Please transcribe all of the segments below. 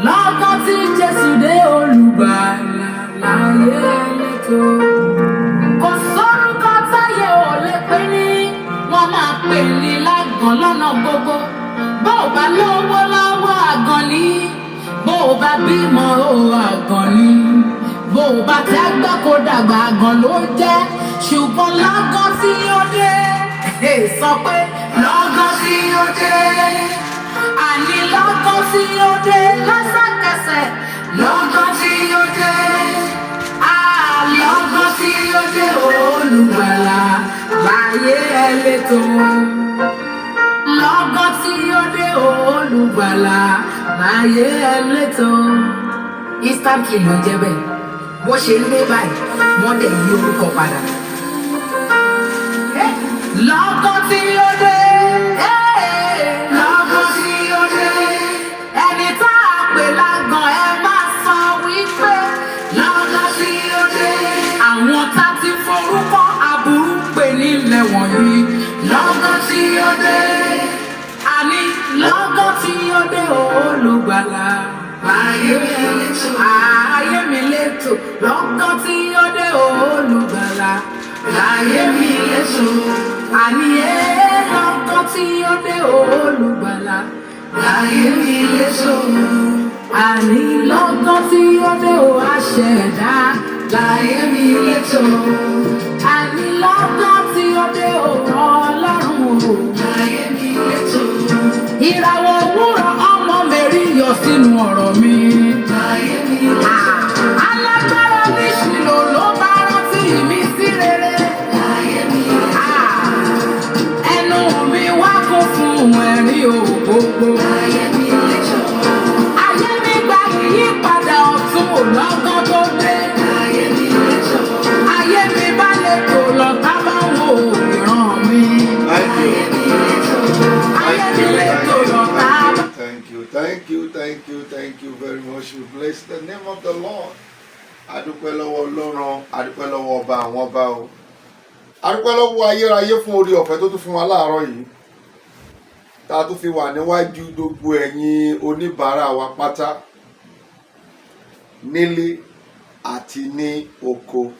lọ́gán tí Jésù dé olùgbàlà láyé létò. Kò sórúkọ táyé ò lè pè ní, wọ́n máa pè ní lágàn lọ́nà gbogbo. Bó o bá lówó lọ́wọ́ àgàn ni, bó o bá bímọ ó àgàn ni, bó o bá tẹ́gbọ́ kó dàgbà àgàn ló jẹ́. Ṣùgbọ́n lọ́gán tí ó dé, sọ pé lọ́gán tí ó dé, àní lọ́gán tí ó dé lẹ́sẹ̀kẹsẹ̀, lọ́gán tí ó dé, lọ́gán tí ó dé olùgbàlà láyé ẹlẹ́tò. Lọ́gán tí ó dé olùgbàlà láyé ẹlẹ́tò. Instantly ló jẹ́ bẹ́ẹ̀, bó ṣe ń dé báyìí wọ́n dẹ̀ yí orúkọ padà. Lọ́gán tí ó dé, lọ́gán tí ó dé, ẹni tá a pè lágàn ẹ máa sọ wípé lọ́gán tí ó dé. Àwọn tá ti forúkọ aburú pè nílẹ̀ wọ̀nyí, lọ́gán tí ó dé. Àní lọ́gán tí ó dé olùgbàlà ayé mi létò, lọ́gán tí ó dé olùgbàlà láyé mi létò. Àní lọ́gán tí ó dé olùgbàlà láyé mi létò. Àní lọ́gán tí ó dé aṣẹ̀dá láyé mi létò. Àní lọ́gán tí ó dé Ọlọ́run láyé mi létò. Ìràwọ̀ òwúrọ̀ ọmọ mẹ́rí yọ sínú ọ̀rọ̀ mi. Láyé mi létò. Alágbára ní Ṣílò ló bá rántí mi sí rere. Láyé mi létò. Ẹnu mi wá kún fún ẹ̀rín ògbógbó. Láyé mi létò. Ayé mi gba ìyípadà ọ̀tun lọ́gán tó dé. Láyé mi létò. Ayé mi bá lè tò lọ tá bá wo ìran mi. Ayé mi létò. Ayé mi létò lọ tá bá. Thank you very much. We bless the name of the Lord. Adúpẹ́ lọ́wọ́ Ọlọ́run, adúpẹ́ lọ́wọ́ ọba àwọn ọba o. Adúpẹ́ lọ́wọ́ ayérayé fún orí ọ̀fẹ́ tó tún fún wa láàárọ̀ yìí. Tá a tún fi wà níwájú gbogbo ẹ̀yin oníbàárà wa pátá nílé àti ní oko.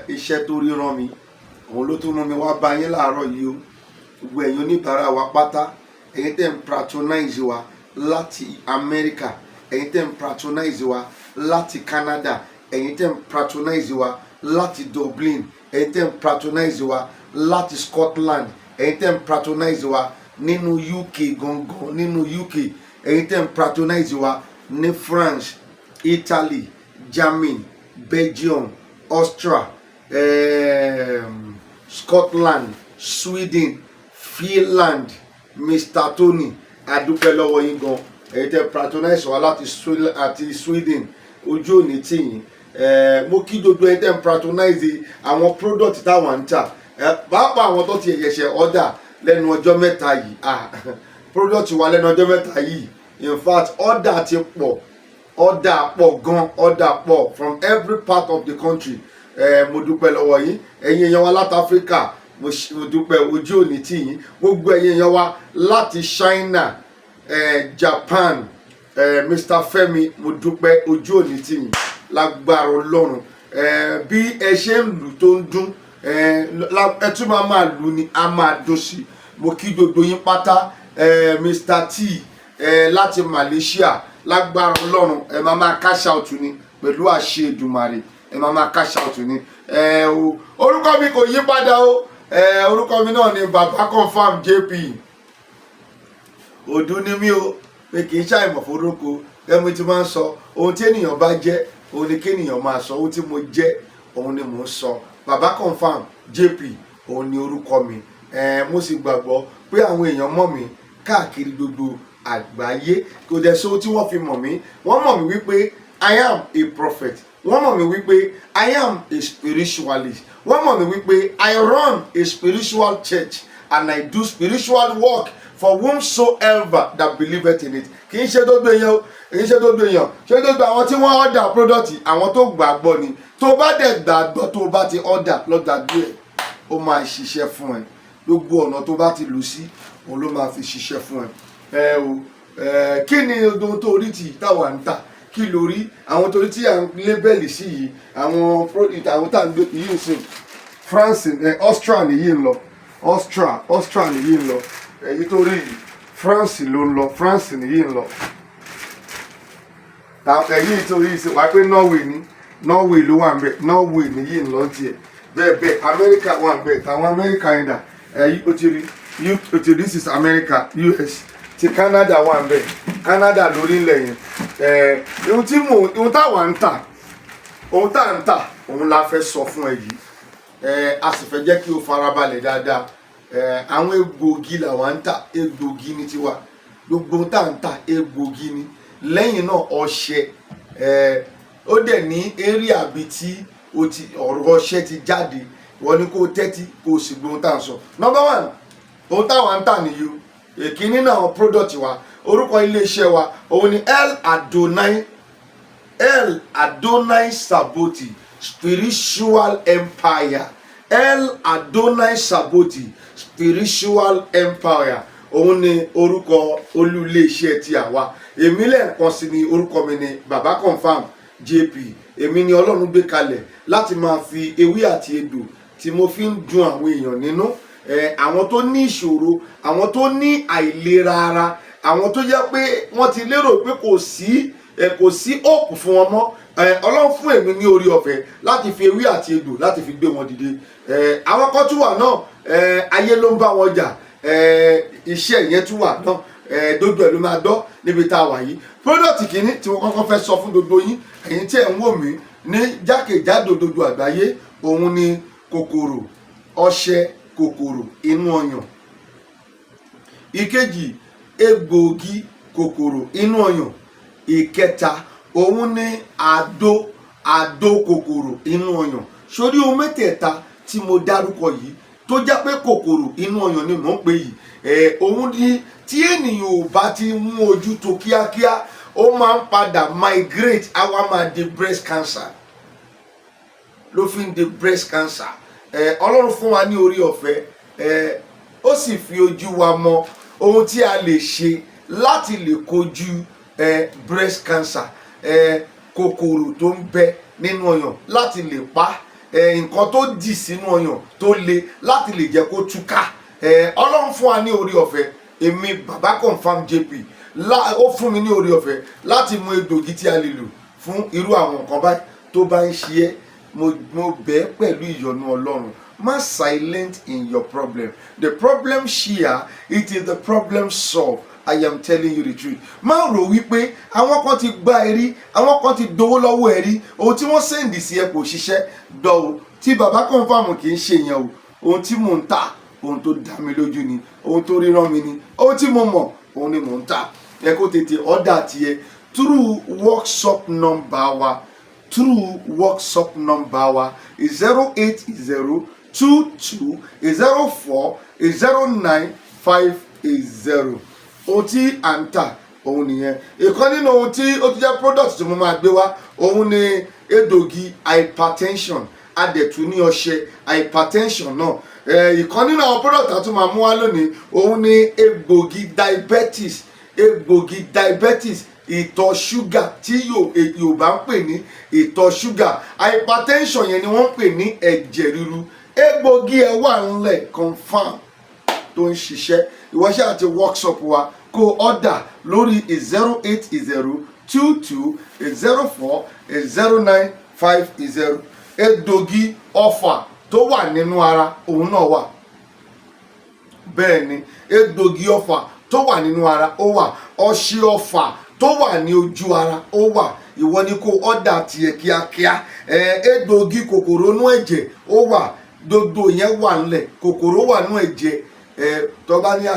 Iṣẹ́ tó ríran mi, òun ló tún mú mi wá bá yín láàárọ̀ yìí o. Gbogbo ẹ̀yin oníbàárà wa pátá, ẹ̀yin tẹ́ ń patronize wa láti Amẹ́ríkà, ẹ̀yin tẹ́ ń patronize wa láti Canada, ẹ̀yin tẹ́ ń patronize wa láti Dublin, ẹ̀yin tẹ́ ń patronize wa láti Scotland, ẹ̀yin tẹ́ ń patronize wa nínú UK gangan, nínú UK, ẹ̀yin tẹ́ ń patronize wa ní France, Italy, Germany, Belgium, Austria, Scotland, Sweden, Finland, Mr. Tony, adúpẹ́ lọ́wọ́ yín gan. Ẹ̀yin tẹ́ patronize wa láti Sweden, ojú òní tì yín. Mo kí gbogbo ẹ̀yin tẹ́ patronize àwọn product táwọn ń tà. Pàápàá àwọn tó ti ẹ̀yẹ̀ṣẹ̀ order lẹ́nu ọjọ́ mẹ́ta yìí. Product wa lẹ́nu ọjọ́ mẹ́ta yìí. In fact, order ti pọ̀. Order pọ̀ gan, order pọ̀ from every part of the country. Mo dúpẹ́ lọ́wọ́ yín. Ẹ̀yin èèyàn wa láti Africa, mo dúpẹ́, ojú òní tì yín. Gbogbo ẹ̀yin èèyàn wa láti China, Japan, Mr. Femi, mo dúpẹ́, ojú òní tì yín lágbára Ọlọ́run. Bí ẹ ṣe ń lù tó ń dún, ẹ tún máa lù ni a máa dún sí. Mo kí gbogbo yín pátá. Mr. T láti Malaysia, lágbára Ọlọ́run ẹ máa cash out ni pẹ̀lú àṣẹ Èdùmàrè, ẹ máa cash out ni. Orúkọ mi kò yí padà o. Orúkọ mi náà ni Babaconfirm JP. Òdú ni mí o, pé kì í ṣàìmọ̀ forúkọ. Ẹmu tí máa ń sọ ohun tí ènìyàn bá jẹ́, òun ni kéèyàn máa sọ. Ohun tí mo jẹ́, òun ni mò ń sọ. Babaconfirm JP, òun ni orúkọ mi. Mo sì gbàgbọ́ pé àwọn èèyàn mọ̀ mí káàkiri gbogbo àgbáyé. Kò dẹ̀ sọ tí wọ́n fi mọ̀ mí. Wọ́n mọ̀ mí wípé I am a prophet. Wọ́n mọ̀ mí wípé I am a spiritualist. Wọ́n mọ̀ mí wípé I run a spiritual church and I do spiritual work for whomsoever that believeth in it. Kì í ṣe gbogbo èèyàn o, kì í ṣe gbogbo èèyàn. Ṣé gbogbo àwọn tí wọ́n order product, àwọn tó gbàgbọ́ ni. Tó bá dẹ̀ gbàgbọ́, tó bá ti order lọ́gbàgbé ẹ̀, ó máa ṣiṣẹ́ fún ẹ. Gbogbo ọ̀nà tó bá ti lù sí, òun ló máa fi ṣiṣẹ́ fún ẹ. kí ni ohun tó rí tí táwa ń tà kí ló rí àwọn torí tí à ń lébẹ̀lì sí yìí àwọn product àwọn tá à ń gbé yìí ń sìn France Austria nìyí ń lọ Austria nìyí ń lọ èyí tó rí yìí France ló ń lọ France nìyí ń lọ èyí tó rí yìí wá pé Norway ló wà ń bẹ Norway nìyí ń lọ tiẹ̀ bẹ́ẹ̀ America wà ń bẹ táwọn America yẹn dà èyí ó ti rí this is America US ti Canada wà ń bẹ Canada lórí ilẹ̀ yẹn ohun táwa ń tà ohun tá à ń tà òun la fẹ́ sọ fún ẹ yìí a sì fẹ́ jẹ́ kí o farabalẹ̀ dáadáa àwọn egbògi làwa ń tà egbògi ní tiwa gbogbo ohun tá à ń tà egbògi ní lẹ́yìn náà ọṣẹ ó dẹ̀ ní eré àbí tí ọ̀rọ̀ ọṣẹ ti jáde wọ́n ní kó tẹ́tí kó sì gbé ohun tá à ń sọ. Number one ohun táwa ń tà nìyí o èkíní náà product wa orúkọ iléeṣẹ́ wa òun ni El Adonai Saboti Spiritual Empire El Adonai Saboti Spiritual Empire òun ni orúkọ olú iléeṣẹ́ tí àwa èmi lẹ́ẹ̀kan sí ni orúkọ mi ni Babaconfirm JP èmi ni Ọlọ́run gbé kalẹ̀ láti máa fi ewé àti egbò tí mo fi ń dun àwọn èèyàn nínú àwọn tó ní ìṣòro àwọn tó ní àìlera ara àwọn tó jẹ́ pé wọ́n ti lérò pé kò sí hope fún wọn mọ́ Ọlọ́run fún èmi ní orí ọ̀fẹ́ láti fi ewé àti egbò láti fi gbé wọn dìde àwọn kan tún wà náà ayé ló ń bá wọn jà iṣẹ́ yẹn tún wà náà dodo ẹ̀ ló máa dọ́ níbi tá a wà yìí product kìíní tí wọ́n kọ́kọ́ fẹ́ sọ fún gbogbo yín ẹ̀yin tí ẹ̀ ń wò mí ní jákèjádò dodo àgbáyé òun ni kòkòrò ọṣẹ kòkòrò inú ọyàn ìkejì egbòogi kòkòrò inú ọyàn ìkẹta òun ni àdó kòkòrò inú ọyàn sórí ohun mẹ́tẹ̀ẹ̀ta tí mo dárúkọ yìí tó jẹ́ pé kòkòrò inú ọyàn ni mò ń pè yìí òun ni tí ènìyàn ò bá ti mú ojú tó kíákíá ó máa ń padà migrate àwa máa di breast cancer ló fi ń di breast cancer Ọlọ́run fún wa ní orí ọ̀fẹ́ ó sì fi ojú wa mọ ohun tí a lè ṣe láti lè kojú breast cancer kòkòrò tó ń bẹ nínú ọyàn láti lè pa nǹkan tó dì sínú ọyàn tó le láti lè jẹ́ kó túká Ọlọ́run fún wa ní orí ọ̀fẹ́ èmi Babaconfirm JP ó fún mi ní orí ọ̀fẹ́ láti mú egbògi tí a lè lò fún irú àwọn nǹkan báyìí tó bá ń ṣe é mo bẹ̀ ẹ́ pẹ̀lú ìyọ́nú Ọlọ́run má silent in your problem the problem share it is the problem solved I am telling you the truth má rò wípé àwọn kan ti gba ẹ rí àwọn kan ti dowó lọ́wọ́ ẹ rí ohun tí wọ́n sẹ́ǹdì sí ẹ kò ṣiṣẹ́ dọ̀wọ́ tí Babaconfirm kì í ṣe yẹn o ohun tí mò ń tà ohun tó dá mi lójú ni ohun tó ríran mi ni ohun tí mo mọ̀ òun ni mò ń tà ẹ kó tètè ọ̀dà tiẹ̀ through workshop number wa is 08022040950 ohun tí à ń tà òun nìyẹn ìkan nínú ohun tí ó ti jẹ́ product tí mo máa gbé wá òun ni egbògi hypertension adẹ̀tún ní ọṣẹ hypertension náà ìkan nínú àwọn product àti máa mú wá lónìí òun ni egbògi diabetes ìtọ̀ ṣúgà tí Yorùbá ń pè ní ìtọ̀ ṣúgà hypertension yẹn ni wọ́n ń pè ní ẹ̀jẹ̀ ríru egbògi ẹ̀ wà ńlẹ̀ confam tó ń ṣiṣẹ́ ìwọ́ṣẹ́ àti workshop wa kó ọ̀dà lórí 08022040950 egbògi ọfà tó wà nínú ara òun náà wà bẹ́ẹ̀ ni egbògi ọfà tó wà nínú ara ó wà ọṣẹ ọfà tó wà ní ojú ara ó wà ìwọ ni kó ọ̀dà tiẹ̀ kíákíá egbògi kòkòrò inú ẹ̀jẹ̀ ó wà gbogbo yẹn wà ńlẹ̀ kòkòrò wà nínú ẹ̀jẹ̀ tó bá ní ó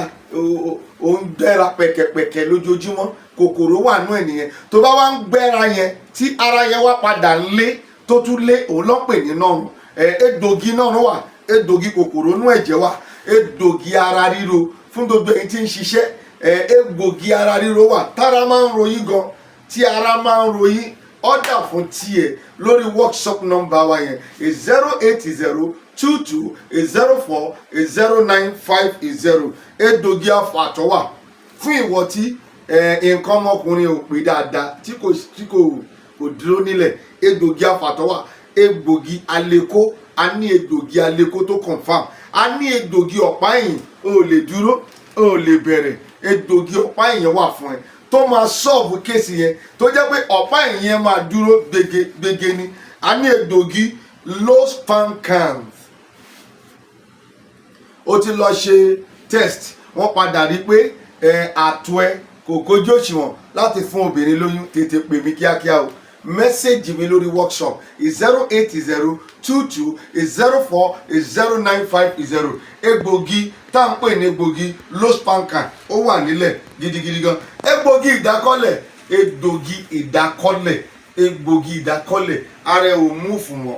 ń gbẹ́ra pẹ̀kẹ̀pẹ̀kẹ̀ lójoojúmọ́ kòkòrò wà nínú ẹ̀ nìyẹn tó bá wá ń gbẹ́ra yẹn tí ara yẹn wá padà lé tó tún lé òun lọ́pẹ̀ ní nọ́ọ̀rùn egbògi náà wà egbògi kòkòrò inú ẹ̀jẹ̀ wà egbògi ara ríro fún gbogbo ẹ̀yin tí ń ṣiṣẹ́ egbògi ara ríro wà tára máa ń ròyìn gan tí ara máa ń ròyìn ọ̀dà fún tiẹ̀ lórí workshop number wa yẹn 08022040950 egbògi afàtọ́ wà fún ìwọ tí nǹkan ọmọkùnrin ò pé dáadáa tí kò dúró nílẹ̀, egbògi afàtọ́wà, egbògi aleko, a ní egbògi aleko tó confam, a ní egbògi ọ̀pá ẹ̀yìn o lè dúró o lè bẹ̀rẹ̀, egbògi ọ̀pá ẹ̀yìn wà fún ẹ tó máa solve kéèsì yẹn tó jẹ́ pé ọ̀pá ẹ̀yìn yẹn máa dúró gbege ni. A ní egbògi low sperm count, o ti lọ ṣe test wọ́n padà rí pé àtọ̀ ẹ kò kójú òṣùwọ̀n láti fún obìnrin lóyún, tètè pè mí kíákíá o. Mẹ́sẹ̀gì mi lórí workshop 08022040950. egbògi tá à ń pè ní egbògi low sperm count ó wà nílẹ̀ gidigidi gan. egbògi ìdákọ́lẹ̀ ara ẹ̀ ò múùfù mọ́,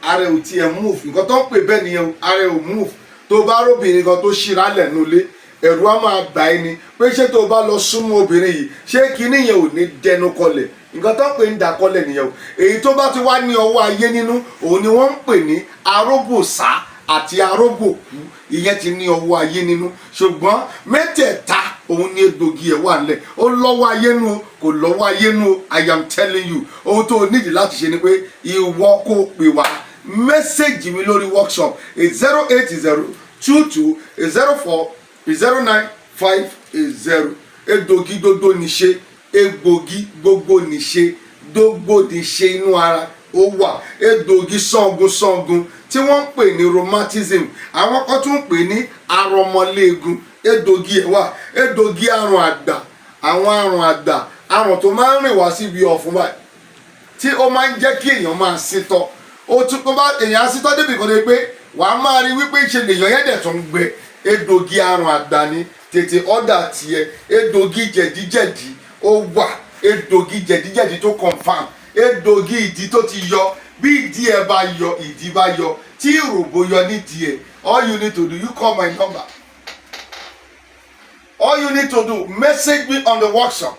ara ẹ̀ ò tiẹ̀ múùfù, nǹkan tó ń pè bẹ́ẹ̀ nìyẹn, ara ẹ̀ ò múùfù. tó bá róbìnrin kan tó ṣíra lẹ̀ nulẹ̀ ẹ̀rù á máa gbà ẹ́ ni pé ṣé tó bá lọ súnmọ́ obìnrin yìí ṣé kinní yẹn ò ní dẹnu kọlẹ̀, nǹkan tó ń pè ní ìdákọ́lẹ̀ nìyẹn o. èyí tó bá ti wá ní ọwọ́ ayé nínú òun ni wọ́n ń pè ní arógbòsá àti arógbòkú, ìyẹn ti ní ọwọ́ ayé nínú. ṣùgbọ́n mẹ́tẹ̀ẹ̀ta òun ni egbògi ẹ̀ wà nílẹ̀, ó lọ́wọ́ ayé nù kò lọ́wọ́ ayé nù. I am telling you, ohun tó o nídìí láti ṣe ni pé ìwọ kó o pè wá. mẹ́sẹ̀gì mi lórí workshop 08022040950. egbògi gbogbo níṣe, egbògi gbogbo níṣe, gbogbo níṣe inú ara ó wà. egbògi sangun tí wọ́n ń pè ní rheumatism, àwọn kan tún ń pè ní arọmọléegun, egbògi ẹ̀ wà. egbògi àrùn àgbà, àwọn àrùn àgbà, àrùn tó máa ń rìn wá síbi ọ̀fun báyìí tí ó máa ń jẹ́ kí èèyàn máa sítọ́. ó tún tó bá èèyàn sítọ́ débi kan dé pé wàá máa rí wípé ṣe lèèyàn yẹn dẹ̀ tó ń gbẹ. egbògi àrùn àgbà ni, tètè ọ̀dà tiẹ̀. egbògi jẹ̀díjẹ̀dí ó wà, egbògi jẹ̀díjẹ̀dí tó confam, egbògi ìdí tó ti yọ, bí ìdí ẹ bá yọ ìdí bá yọ, tí ìròbó yọ nídìí ẹ, all you need to do, you call my number. All you need to do, message me on the WhatsApp.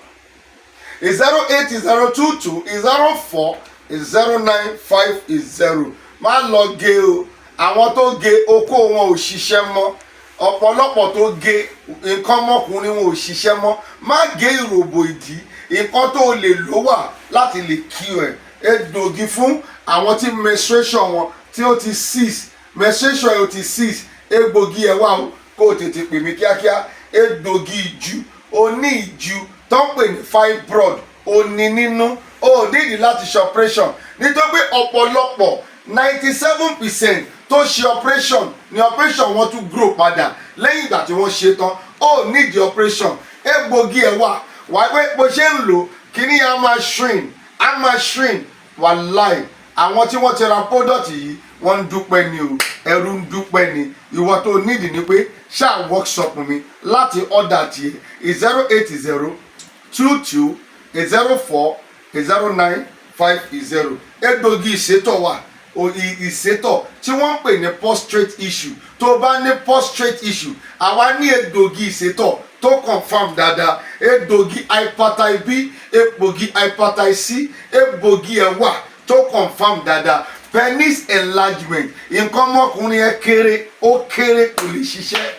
08022040950. má lọ gé o, àwọn tó gé okó wọn ò ṣiṣẹ́ mọ́, ọ̀pọ̀lọpọ̀ tó gé nǹkan ọmọkùnrin wọn ò ṣiṣẹ́ mọ́. má gé ìròbó ìdí, nǹkan tó lè lò wà láti lè kí ẹ. egbògi fún àwọn tí menstruation wọn tí ó ti cease, menstruation yóò ti cease, egbògi ẹ wà o, kó o tètè pè mí kíákíá. egbògi ìju, o ní ìju tó ń pè ní fibroid, o ní nínú, o nídìí láti ṣe operation nítorí pé ọ̀pọ̀lọpọ̀ 97% tó ṣe operation ni operation wọn tún grow padà lẹ́yìn ìgbà tí wọ́n ṣe tán. o nídìí operation, egbògi ẹ wà. wàá pé bó ṣe ń lò kíní á máa shrink wàláì. àwọn tí wọ́n ti ra product yìí wọ́n ń dúpẹ́ ni o, ẹrú ń dúpẹ́ ni. ìwọ tó nídìí ni pé ṣáà workshop mi láti order tiẹ̀ 08022040950. egbògi ìsétọ̀ wà, ìsétọ̀ tí wọ́n ń pè ní prostate issue. tó bá ní prostate issue, àwa ní egbògi ìsétọ̀ tó confam dáadáa. egbògi hepatitis B, egbògi hepatitis C, egbògi ẹ̀ wà tó confam dáadáa. penis enlargement, nǹkan ọmọkùnrin ẹ kéré, ó kéré kò lè ṣiṣẹ́.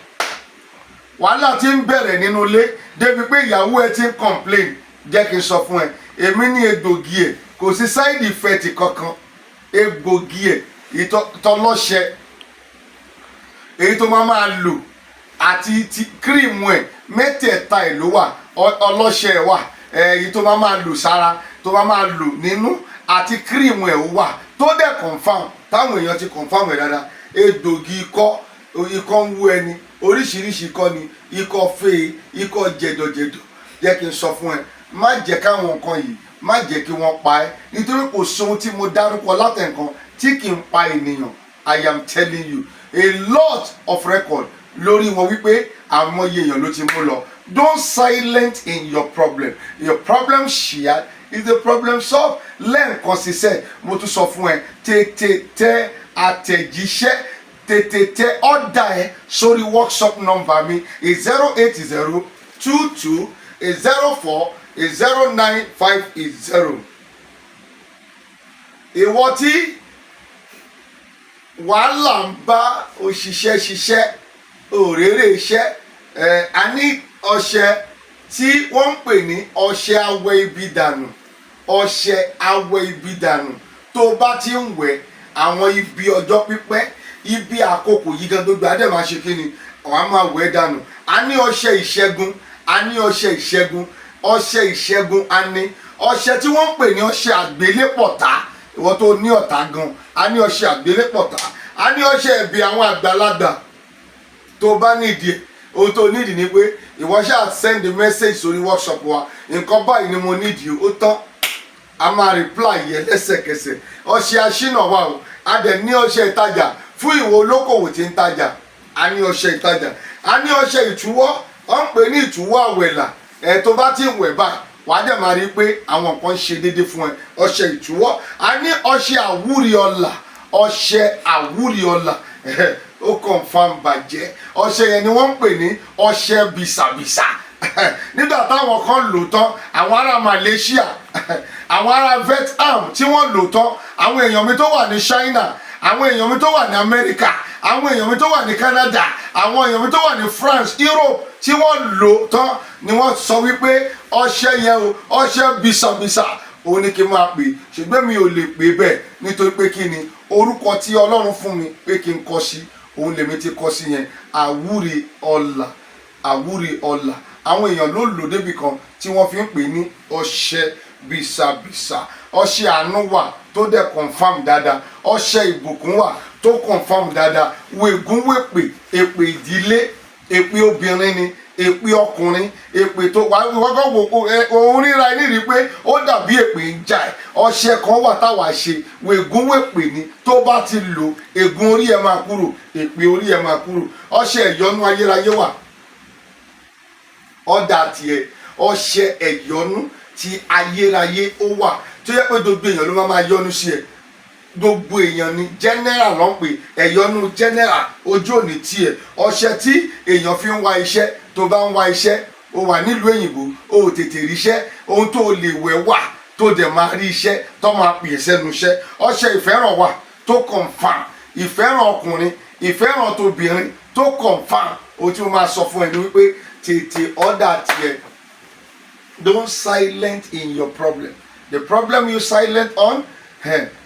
wàhálà ti ń bẹ̀rẹ̀ nínú ilé débi pé ìyàwó ẹ ti ń complain. jẹ́ kí n sọ fún ẹ, èmi ní egbògi ẹ̀ kò sí side effect kankan. egbògi ẹ̀ ìtọ́lọ́ṣẹ èyí tó máa lò àti ti cream ẹ̀ mẹ́tẹ̀ẹ̀ta ẹ̀ ló wà. ọlọ́ṣẹ ẹ̀ wà, èyí tó máa lò sára, tó máa lò nínú, àti cream ẹ̀ ó wà tó dẹ̀ confam, táwọn èèyàn ti confam ẹ̀ dáadáa. egbògi ikọ́ ń wú ẹni, oríṣiríṣi ikọ́ ni, ikọ́ fèé, ikọ́ jẹ̀dọ̀jẹ̀dọ̀. jẹ́ kí n sọ fún ẹ, má jẹ́ káwọn nǹkan yìí má jẹ́ kí wọ́n pa ẹ́, nítorí kò sóhun tí mo dárúkọ látẹ̀ǹkan tí kì í pa ènìyàn. I am telling you, a lot of record lórí wọn wípé àmọye èèyàn ló ti mú lọ. don't silent in your problem shared is the problem solved. lẹ́ẹ̀kan ṣiṣẹ́ mo tún sọ fún ẹ, tètè tẹ àtẹ̀jíṣẹ́, tètè tẹ ọ̀dà ẹ sórí workshop number mi 08022040950. ìwọ tí wàhálà ń bá òṣìṣẹ́ ṣiṣẹ́ òrèrè iṣẹ́, a ní ọṣẹ tí wọ́n ń pè ní ọṣẹ awẹ ibi dànù. Ọṣẹ awẹ ibi dànù tó bá ti ń wẹ̀ àwọn ibi ọjọ́ pípẹ́ ibi àkókò yìí gan gbogbo adé máa ṣe kí ni wọ́n á máa wẹ̀ dànù. A ní ọṣẹ ìṣẹ́gun, a ní ọṣẹ ìṣẹ́gun, ọṣẹ ìṣẹ́gun a ní ọṣẹ tí wọ́n ń pè ní ọṣẹ àgbélépọ̀tá ìwọ tó ní ọ̀tá gan, a ní ọṣẹ àgbélépọ̀tá, a ní ọṣẹ ẹ̀bì àwọn àgbàlagbà tó bá nídìí ohun tó nídìí ni pé ìwọ ṣáà send the message sórí workshop wa nǹkan báyìí ni mo nídìí ó tán a máa reply yẹ lẹ́sẹ̀kẹsẹ̀. Ọṣẹ aṣínà wà o, a dẹ̀ ní ọṣẹ ìtajà fún ìwọ olókòwò tí ń tajà, a ní ọṣẹ ìtajà, a ní ọṣẹ ìtúwọ́ wọ́n ń pè ní ìtúwọ́ àwẹ̀là tó bá ti ń wẹ̀ báyìí wàá dẹ̀ máa rí i pé àwọn nǹkan ṣe déédéé fún ẹ. Ọṣẹ ìtúwọ́, a ní ọṣẹ àwúrí ọlà, ọṣẹ àwúrí ọlà ó confam bàjẹ́. Ọṣẹ yẹn ni wọ́n ń pè ní ọṣẹ bìsàbìsà nígbà táwọn kan lò tán àwọn ará Malaysia àwọn ará Vietnam tí wọ́n lò tán àwọn èèyàn mi tó wà ní China, àwọn èèyàn mi tó wà ní America, àwọn èèyàn mi tó wà ní Canada, àwọn èèyàn mi tó wà ní France, Europe tí wọ́n lò tán ni wọ́n sọ wípé ọṣẹ yẹn o ọṣẹ bìsàbìsà òun ni kí n máa pè, ṣùgbọ́n mi ò lè pè bẹ́ẹ̀ nítorí pé kí ni orúkọ tí Ọlọ́run fún mi pé kí n kọ sí òun lèmi ti kọ sí yẹn àwúre ọlà, àwúre ọlà. Àwọn èèyàn ló lò débi kan tí wọ́n fi ń pè ní ọṣẹ bìsàbìsà. Ọṣẹ àánú wà tó dẹ̀ confam dáadáa, ọṣẹ ìbùkún wà tó confam dáadáa. Wègún wèpè, èpè ìdílé, èpè obìnrin ni, èpè ọkùnrin, èpè tó wà wọ́gọ́ wò òun ríra ẹni rí pé ó dàbí èpè ń jà ẹ̀. Ọṣẹ kan wà táwa ṣe wègún wèpè ni tó bá ti lò ègún orí ẹ̀ máa kúrò, èpè orí ẹ̀ máa kúrò. Ọṣẹ ìyọnú ayérayé wà ọ̀dà tiẹ̀, ọṣẹ ẹ̀yọnú ti ayérayé ó wà tó yẹ pé gbogbo èèyàn ló máa yọnu sí ẹ, gbogbo èèyàn ni general ló ń pè ẹ̀yọnú general ojú òní tiẹ̀. Ọṣẹ tí èèyàn fi ń wá iṣẹ́ tó bá ń wá iṣẹ́ ó wà nílùú òyìnbó ó tètè ríṣẹ́ ohun tó lè wẹ̀ wà tó dẹ̀ máa rí iṣẹ́ tó máa pè é sẹ́nu iṣẹ́. Ọṣẹ ìfẹ́ràn wà tó confam, ìfẹ́ràn ọkùnrin ìfẹ́ràn tóbìnrin tó confam. Ohun tí mo máa sọ fún ẹ ni wípé tètè ọ̀dà tiẹ̀. Don't silent in your problem. The problem you silent on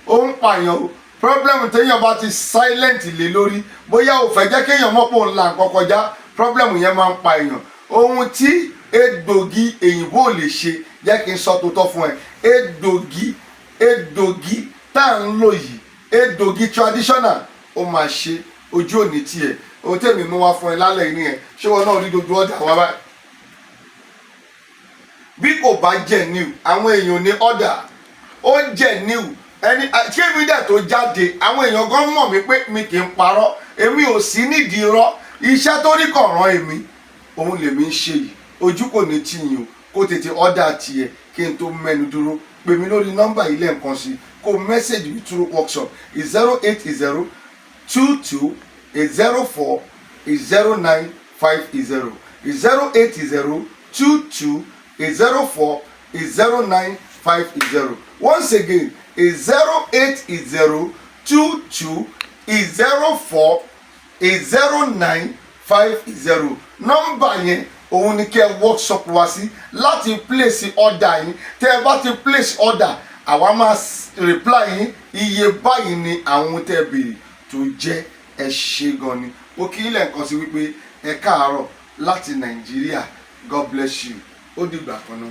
ó ń pààyàn o. Problem téèyàn bá ti silent lé lórí bóyá ò fẹ́ jẹ́ kéèyàn mọ̀ pé òun là ń kọkọjá problem yẹn máa ń pa èèyàn. Ohun tí egbògi òyìnbó lè ṣe jẹ́ kí n sọ tòótọ́ fún ẹ. Egbògi tá à ń lò yìí egbògi traditional ó máa ṣe ojú òní tiẹ̀. Ohun tèmi mú wá fún ẹ lálẹ́ yìí nìyẹn. Ṣé wọn náà rí gbogbo ọjà wá báyìí? Bí kò bá jẹ́ new àwọn èèyàn ní ọ̀dà ó jẹ́ new ẹni ṣé mi dẹ̀ tó jáde àwọn èèyàn gan mọ̀ mí pé mi kì í parọ́, èmi ò sí nídìí irọ́, iṣẹ́ tó rí kọ̀ọ̀ràn èmi òun lèmi ń ṣe yìí. Ojú kò ní tìyìn o, kó tètè ọ̀dà tiẹ̀ kí n tó mẹ́nu dúró. Pè mí lórí nọ́mbà yìí lẹ́ẹ̀kan sí kó message mi through workshop 080 22 804 0950 080 22 804 0950. Once again, 080 22 804 0950. Nọ́mbà yẹn òun ni kẹ́ workshop wá sí láti place order yín. Tẹ́ ẹ bá ti place order àwa máa reply yín iye báyìí ni àwọn tẹ́ béèrè tó jẹ́ ẹ ṣé gan ni. Ó kí ilẹ̀ nǹkan sí wípé ẹ káàárọ̀ láti Nàìjíríà. God bless you. Ó dìgbà kan náà.